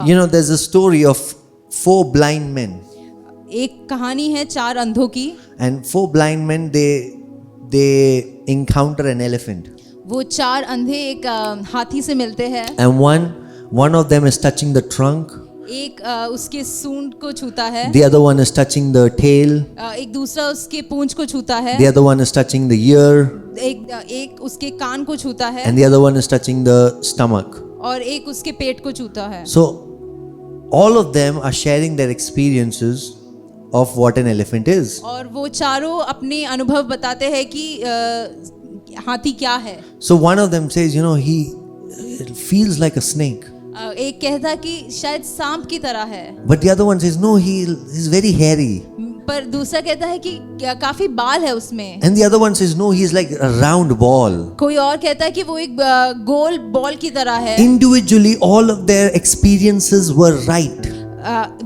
You know, there's a story of 4 blind men. एक कहानी है 4 अंधों की। And 4 blind men, they encounter an elephant. वो 4 अंधे एक हाथी से मिलते हैं। And one of them is touching the trunk. एक उसके सूंड को छूता है। The other one is touching the tail. एक दूसरा उसके पूंछ को छूता है। The other one is touching the ear. एक उसके कान को छूता है। And the other one is touching the stomach. और एक उसके पेट को छूता है। So all of them are sharing their experiences of what an elephant is. और वो चारों अपने अनुभव बताते हैं कि हाथी क्या है। So one of them says, you know, he feels like a snake. एक कहता कि शायद सांप की तरह है। But the other one says, no, he's very hairy. पर दूसरा कहता है कि काफी बाल है उसमें। And the other one says, no, he's like a round ball. कोई और कहता है कि वो एक गोल बॉल की तरह है। Individually, all of their experiences were right.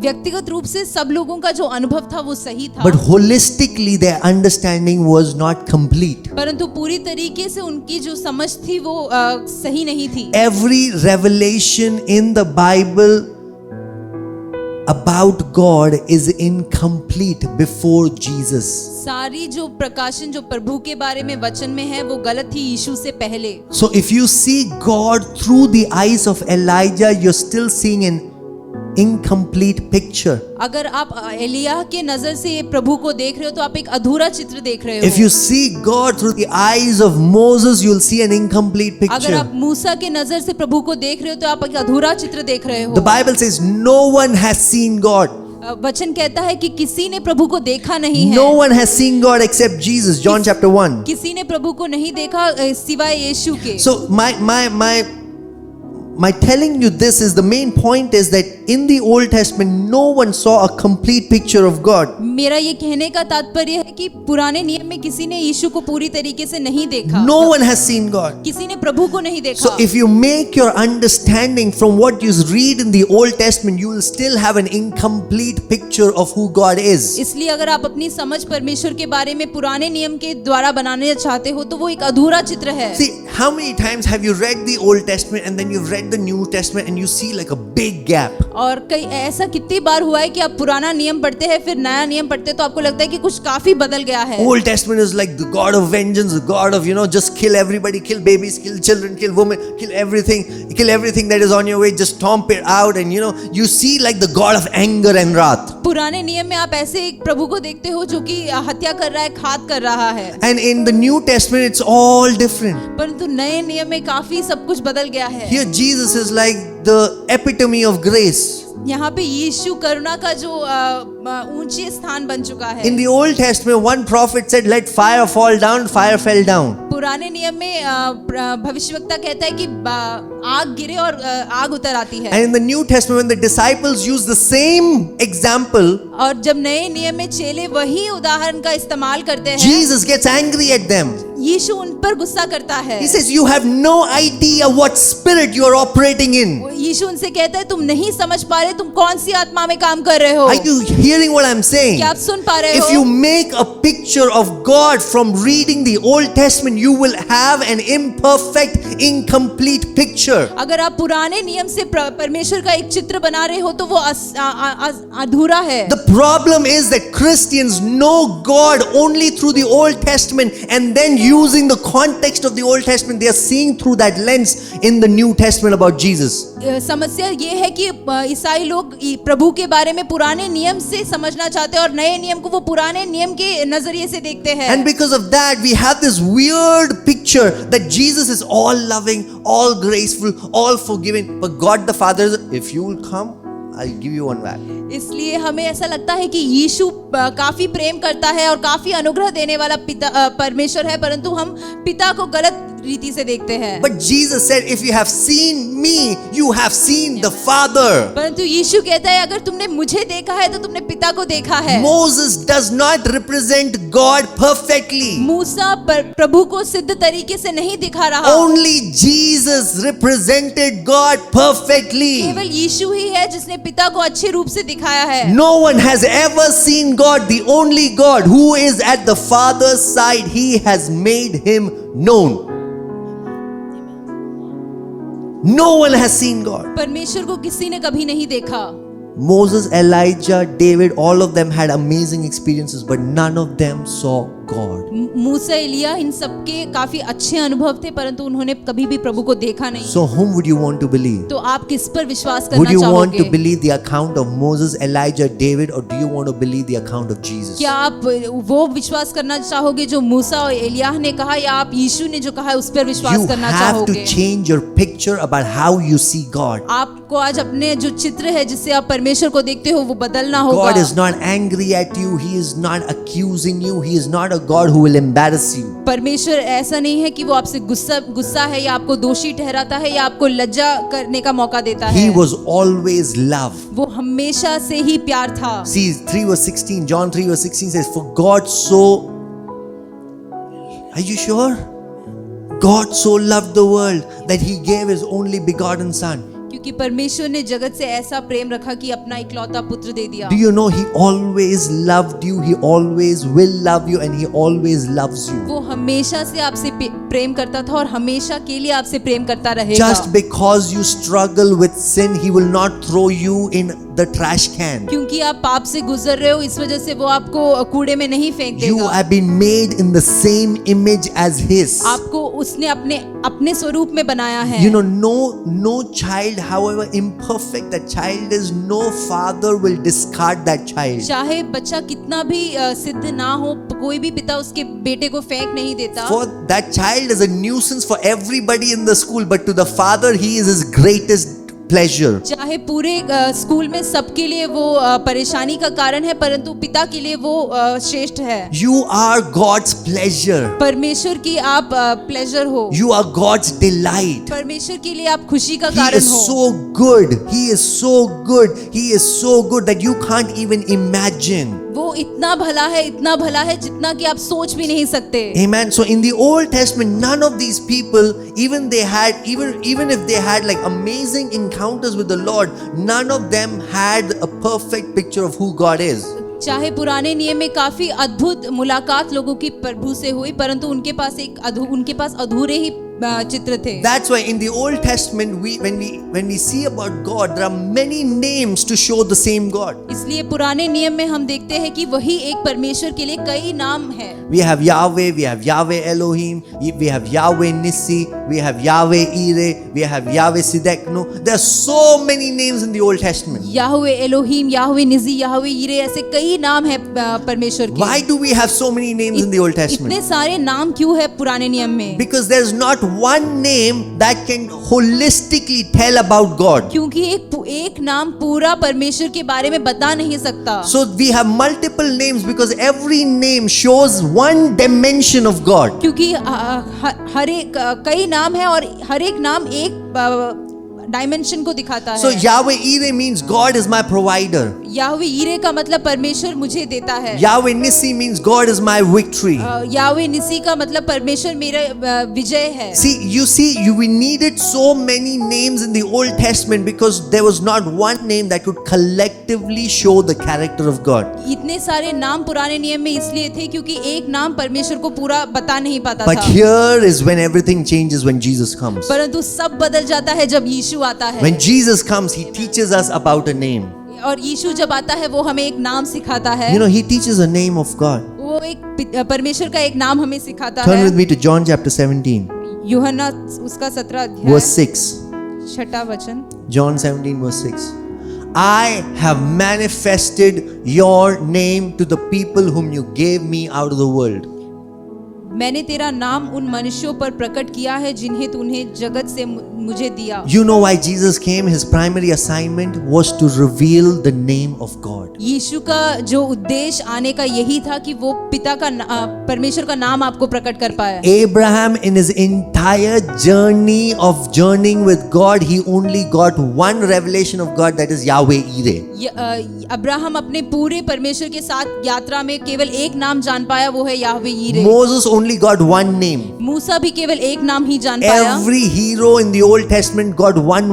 व्यक्तिगत रूप से सब लोगों का जो अनुभव था वो सही था। But holistically, their understanding was not complete. परंतु पूरी तरीके से उनकी जो समझ थी वो सही नहीं थी। Every revelation in the Bible about God is incomplete before Jesus. सारी जो प्रकाशन जो प्रभु के बारे में वचन में है वो गलत थी यीशु से पहले। So if you see God through the eyes of Elijah, you're still seeing an incomplete picture. अगर आप एलिय्याह के नजर से प्रभु को देख रहे हो तो आप एक अधूरा चित्र देख रहे हो। If you see God through the eyes of Moses, you'll see an incomplete अगर picture. आप मूसा के नजर से प्रभु को देख रहे हो तो आप एक अधूरा चित्र देख रहे हो। The Bible says no one has seen God. वचन कहता है कि किसी ने प्रभु को देखा नहीं है। No one has seen God except Jesus. John chapter 1. किसी ने प्रभु को नहीं देखा सिवाय यीशु के। So my telling you this is the main point is that in the Old Testament no one saw a complete picture of God. मेरा ये कहने का तात्पर्य है कि पुराने नियम में किसी ने यीशु को पूरी तरीके से नहीं देखा। No one has seen God. किसी ने प्रभु को नहीं देखा। So if you make your understanding from what you read in the Old Testament, you will still have an incomplete picture of who God is. इसलिए अगर आप अपनी समझ परमेश्वर के बारे में पुराने नियम के द्वारा बनाने चाहते हो तो वो एक अधूरा चित्र है। See, how many times have you read the Old Testament and then you've read the New Testament and you see like a big gap? और कई ऐसा कितनी बार हुआ है कि आप पुराना नियम पढ़ते हैं फिर नया नियम पढ़ते हैं तो आपको लगता है कि कुछ काफी बदल गया है। Old Testament is like the God of vengeance, the God of, you know, just kill everybody, kill babies, kill children, kill women, kill everything that is on your way, just stomp it out, and you know, you see like the God of anger and wrath. पुराने नियम में आप ऐसे एक प्रभु को देखते हो जो कि हत्या कर रहा है, घात कर रहा है। And in the New Testament it's all different. परंतु नए नियम में काफी सब कुछ बदल गया है। Here Jesus is like the epitome of grace. यहाँ पे यीशु करुणा का जो ऊंचे स्थान बन चुका है। In the Old Testament, one prophet said, "Let fire fall down." Fire fell down. पुराने नियम में भविष्यवक्ता कहता है कि आग गिरे और आग उतर आती है। And in the New Testament, when the disciples use the same example, और जब नए नियम में चेले वही उदाहरण का इस्तेमाल करते हैं, Jesus gets angry at them. यीशु उन पर गुस्सा करता है। He says, "You have no idea what spirit you are operating in." यीशु उनसे कहता है तुम नहीं समझ पा रहे तुम कौन सी आत्मा में काम कर रहे हो। Are you hearing what I'm saying? क्या आप सुन पा रहे हो? If you make a picture of God from reading the Old Testament, you will have an imperfect, incomplete picture. अगर आप पुराने नियम से परमेश्वर का एक चित्र बना रहे हो तो वो अधूरा है। The problem is that Christians know God only through the Old Testament, and then using the context of the Old Testament, they are seeing through that lens in the New Testament about Jesus. समस्या ये है कि ईसाई लोग प्रभु के बारे में पुराने नियम से समझना चाहते हैं और नए नियम को वो पुराने नियम के नजरिए से देखते हैं। And because of that, we have this weird picture that Jesus is all loving, all graceful, all forgiving. But God the Father, if you will come, I'll give you one back. इसलिए हमें ऐसा लगता है कि यीशु काफी प्रेम करता है और काफी अनुग्रह देने वाला पिता परमेश्वर है, परंतु हम पिता को गलत रीति से देखते हैं। But Jesus said, if you have seen me, you have seen the Father. परंतु यीशु कहता है अगर तुमने मुझे देखा है तो तुमने पिता को देखा है। Moses does not represent God perfectly. मूसा प्रभु को सिद्ध तरीके से नहीं दिखा रहा। Only Jesus represented God perfectly. केवल यीशु ही है जिसने पिता को अच्छे रूप से दिखाया है। No one has ever seen God, the only God who is at the Father's side. He has made him known. No one has seen God. परमेश्वर को किसी ने कभी नहीं देखा। Moses, Elijah, David, all of them had amazing experiences, but none of them saw God. मूसा, एलिया, इन सबके काफी अच्छे अनुभव थे, परंतु उन्होंने कभी भी प्रभु को देखा नहीं। So whom would you want to believe? तो आप किस पर विश्वास Would करना you want to चाहोगे? believe the account of Moses, Elijah, David, or do you want to believe the account of Jesus? क्या आप वो विश्वास करना चाहोगे जो मूसा और एलियाह ने कहा, या आप यीशु ने जो कहा है उस पर विश्वास You करना have to चाहोगे? change your picture about how you see God. आपको आज अपने जो चित्र है जिससे आप परमेश्वर को देखते हो वो बदलना होगा। God is not angry at you. He is not accusing you. He is not a God who will embarrass you. परमेश्वर ऐसा नहीं है कि वो आपसे गुस्सा है या आपको दोषी ठहराता है या आपको लज्जा करने का मौका देता He है। was always love. वो हमेशा से ही प्यार था। See, 3 verse 16, John 3 verse 16 says, For God so, are you sure? God so loved the world that He gave His only begotten Son. क्योंकि परमेश्वर ने जगत से ऐसा प्रेम रखा कि अपना इकलौता पुत्र दे दिया। Do you know He always loved you, He always will love you, and He always loves you. वो हमेशा से आपसे प्रेम करता था और हमेशा के लिए आपसे प्रेम करता रहेगा। Just because you struggle with sin, He will not throw you in the trash can. क्योंकि आप पाप से गुजर रहे हो, इस वजह से वो आपको कूड़े में नहीं फेंक You देगा। have been made in the same image as His. आपको उसने अपने स्वरूप में बनाया है। You know, no child, however imperfect that child is, no father will discard that child. चाहे बच्चा कितना भी सिद्ध ना हो, कोई भी पिता उसके बेटे को फेंक नहीं देता। For that child is a nuisance for everybody in the school, but to the father, he is his greatest pleasure. चाहे पूरे स्कूल में सबके लिए वो परेशानी का कारण है, परंतु पिता के लिए वो श्रेष्ठ है। You are God's pleasure. परमेश्वर की आप प्लेजर हो। You are God's delight. परमेश्वर के लिए आप खुशी का He कारण is हो। so good. He is so good. He is so good that you can't even imagine. वो इतना भला है जितना कि आप सोच भी नहीं सकते। Amen. So in the Old Testament, none of these people, even if they had like amazing encounters with the Lord, none of them had a perfect picture of who God is. चाहे पुराने नियम में काफी अद्भुत मुलाकात लोगों की प्रभु से हुई, परंतु उनके पास अधूरे ही चित्र थे। That's why in the Old Testament, when we see about God, there are many names to show the same God. इसलिए पुराने नियम में हम देखते हैं कि वही एक परमेश्वर के लिए कई नाम है। We have Yahweh, we have Yahweh Elohim, we have Yahweh Nissi, we have Yahweh Ire, we have Yahweh Sidekno. There are so many names in the Old Testament. Yahweh Elohim, Yahweh निजी, Yahweh यीरे, ऐसे कई नाम है परमेश्वर के। Why do we have so many names in the Old Testament? इतने सारे नाम क्यों है पुराने नियम में? Because there's not one name that can holistically tell about God. क्योंकि एक नाम पूरा परमेश्वर के बारे में बता नहीं सकता। So we have multiple names because every name shows one dimension of God. क्योंकि हर एक कई नाम है और हर एक नाम एक डायमेंशन को दिखाता So है। Yahweh Ire means God is my provider. Yahweh Yireh का मतलब परमेश्वर मुझे देता है। Yahweh Nissi means God is my victory. Yahweh Nissi का मतलब परमेश्वर मेरा विजय है। We needed so many names in the Old Testament because there was not one name that could collectively show the character of God. इतने सारे नाम पुराने नियम में इसलिए थे क्योंकि एक नाम परमेश्वर को पूरा बता नहीं पाता But था। here is when everything changes when Jesus comes. परंतु सब बदल जाता है जब यीशु आता है। When Jesus comes, He teaches us about a name. और यीशु जब आता है वो हमें एक नाम सिखाता है। You know, He teaches a name of God. वो एक परमेश्वर का एक नाम हमें सिखाता Turn है। with me to John chapter 17, यूहन्ना उसका 17 verse अध्याय 6. 6 वचन। John 17, verse 6. I have manifested your name to the people whom you gave me out of the world. मैंने तेरा नाम उन मनुष्यों पर प्रकट किया है जिन्हें तूने जगत से मुझे दिया। You know why Jesus came? His primary assignment was to reveal the name of God. यीशु का जो उद्देश्य आने का यही था कि वो पिता का परमेश्वर का नाम आपको प्रकट कर पाए। Abraham, in his entire journey of journeying with God, he only got one revelation of God, that is Yahweh Ire. Abraham अपने पूरे परमेश्वर के साथ यात्रा में केवल एक नाम जान पाया, वो है Yahweh Yireh. Moses only got one name. मूसा भी केवल एक नाम ही जान पाया। Every hero in the Old Testament got one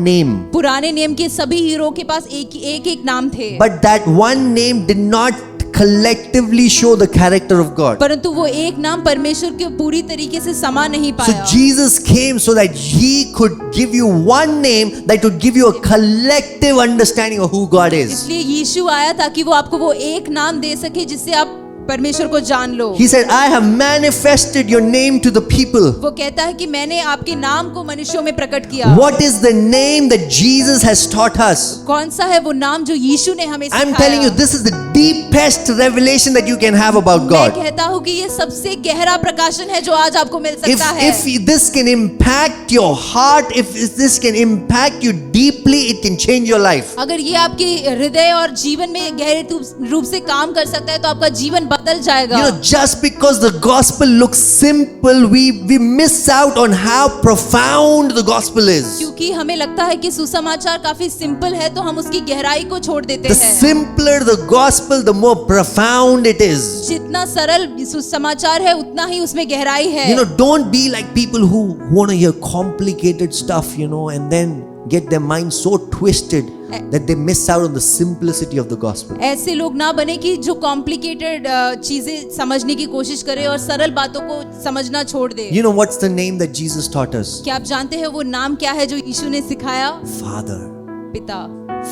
name. पुराने नियम के सभी हीरो के पास एक नाम थे। But that one name did not collectively show the character of God. परंतु वो एक नाम परमेश्वर के पूरी तरीके से समा नहीं So पाया। Jesus came so that he could give you one name that would give you a collective understanding of who God is. इसलिए यीशु आया ताकि वो आपको वो एक नाम दे सके जिससे आप परमेश्वर को जान लो। He said, I have manifested your name to the people. वो कहता है कि मैंने आपके नाम को मनुष्यों में प्रकट किया। What is the name that Jesus has taught us? कौन सा है वो नाम जो यीशु ने हमें I'm सिखाया? telling you, this is the deepest revelation that you can have about मैं God. कहता हूँ कि ये सबसे गहरा प्रकाशन है जो आज आपको मिल सकता है। If this can impact your heart, if this can impact you deeply, it can change your life. अगर ये आपके हृदय और जीवन में गहरे रूप से काम कर सकता है तो आपका जीवन बदल जाएगा। You know, just because the gospel looks simple, we miss out on how profound the gospel is. क्योंकि हमें लगता है कि सुसमाचार काफी सिंपल है तो हम उसकी गहराई को छोड़ देते The हैं। simpler the gospel, the more profound it is. जितना सरल सुसमाचार है उतना ही उसमें गहराई है। You know, don't be like people who want to hear complicated stuff, you know, and then get their mind so twisted that they miss out on the simplicity of the gospel. ऐसे लोग ना बने कि जो complicated चीजें समझने की कोशिश करे और सरल बातों को समझना छोड़ दे। You know what's the name that Jesus taught us? क्या आप जानते हैं वो नाम क्या है जो यीशु ने सिखाया? Father. पिता।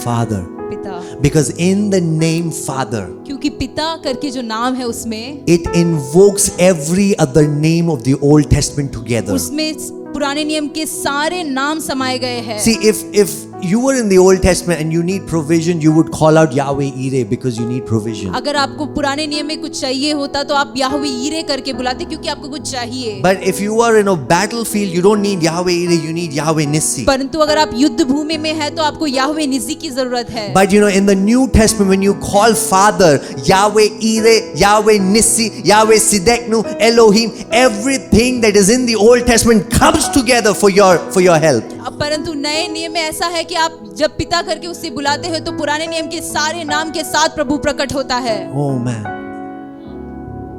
Father. पिता। Because in the name Father, क्योंकि पिता करके जो नाम है उसमें it invokes every other name of the Old Testament together. उसमें पुराने नियम के सारे नाम समाये गए हैं। See, if you were in the Old Testament and you need provision, you would call out Yahweh Yireh because you need provision. अगर आपको पुराने नियम में कुछ चाहिए होता तो आप याहवे यीरे करके बुलाते क्योंकि आपको कुछ चाहिए। But if you are in a battlefield, you don't need Yahweh Yireh, you need Yahweh Nissi. परंतु अगर आप युद्ध भूमि में है तो आपको याहवे निसी की जरूरत है। But you know, in the New Testament, when you call Father, Yahweh Yireh, Yahweh Nissi, Yahweh Sideknu, Elohim, everything that is in the Old Testament comes together for your help. परंतु नए नियम में ऐसा है कि आप जब पिता करके उससे बुलाते हो तो पुराने नियम के सारे नाम के साथ प्रभु प्रकट होता है। Oh man,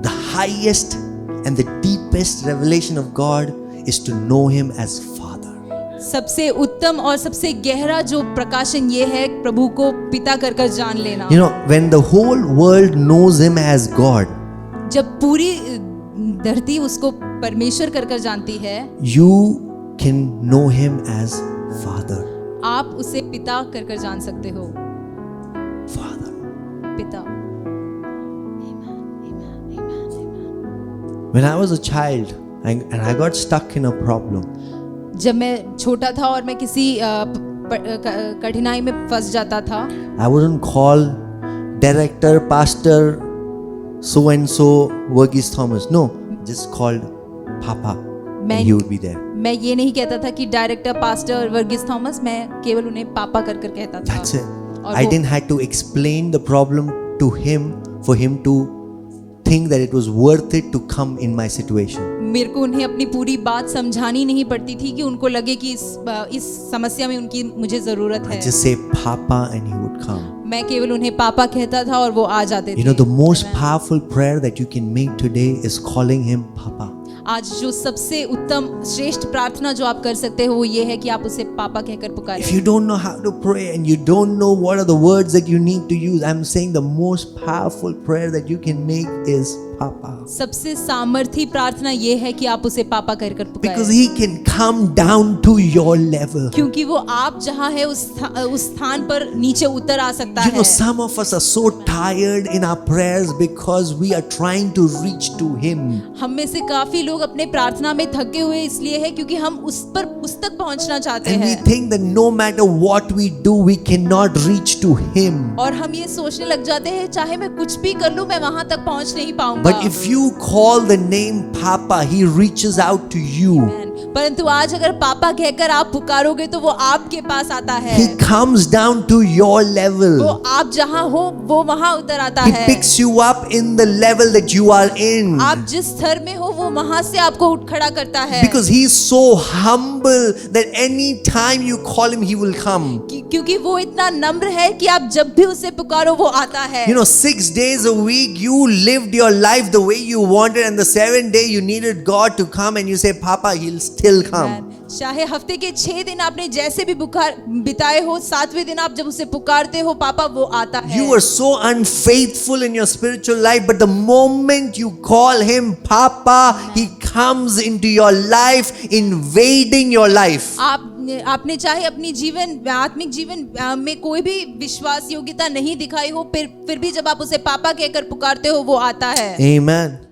the highest and the deepest revelation of God is to know Him as Father. सबसे उत्तम और सबसे गहरा जो प्रकाशन ये है प्रभु को पिता कर जान लेना। You know, when the whole world knows Him as God, जब पूरी धरती उसको परमेश्वर कर जानती है, you can know Him as Father. आप उसे पिता कर जान सकते हो। Father. पिता। When I was a child and I got stuck in a problem, जब मैं छोटा था और मैं किसी कठिनाई में फंस जाता था, I wouldn't call director, pastor, so and so Verghese Thomas. No, just called Papa. And he would be there. मैं ये नहीं कहता था कि डायरेक्टर पास्टर वर्गीस थॉमस, मैं केवल उन्हें पापा कर कहता था। That's it. और I वो- didn't have to explain the problem to him for him to think that it was worth it to come in my situation. मेरे को उन्हें अपनी पूरी बात समझानी नहीं पड़ती थी कि उनको लगे कि इस समस्या में उनकी मुझे जरूरत I है। just say Papa and he would come. मैं केवल उन्हें पापा कहता था और वो आ जाते थे। You know, the most powerful prayer that you can make today is calling him Papa. आज जो सबसे उत्तम श्रेष्ठ प्रार्थना जो आप कर सकते हो वो ये है कि आप उसे पापा कहकर पुकारें। If you don't know how to pray and you don't know what are the words that you need to use, I'm saying the most powerful prayer that you can make is Papa. सबसे सामर्थी प्रार्थना ये है कि आप उसे पापा कहकर Because पुकारें, he can come down to your level. क्योंकि वो आप जहाँ है उस स्थान पर नीचे उतर आ सकता You know, है। some of us are so tired in our prayers because we are trying to reach to him. हम में से काफी लोग अपने प्रार्थना में थके हुए इसलिए है क्योंकि हम उस तक पहुंचना चाहते And we हैं think that no matter what we do, we cannot reach to him. और हम ये सोचने लग जाते हैं चाहे मैं कुछ भी कर लूं मैं वहां तक पहुंच नहीं पाऊंगा। But if you call the name Papa, he reaches out to you. परंतु आज अगर पापा कहकर आप पुकारोगे तो वो आपके पास आता है। He comes down to your वो level. आप जहाँ हो वो वहां उतर आता He है। picks you up in the level that you are in. आप जिस स्तर में हो वो वहां से आपको उठ खड़ा करता है। Because he is so humble that any time you call him, he will come. क्योंकि वो इतना नम्र है कि आप जब भी उसे पुकारो वो आता है। You know, 6 days a week you lived your life the way you wanted, and the 7th day you needed God to come, and you say, Papa, he'll still come. चाहे हफ्ते के 6 दिन आपने जैसे भी बिताए हो, 7वें दिन आप जब उसे पुकारते हो पापा, वो आता है। You were so unfaithful in your spiritual life, but the moment you call him Papa, he comes into your life, invading your life. आपने चाहे अपनी आत्मिक जीवन में कोई भी विश्वास योग्यता नहीं दिखाई हो, फिर भी जब आप उसे पापा कहकर पुकारते हो, वो आता है। Amen.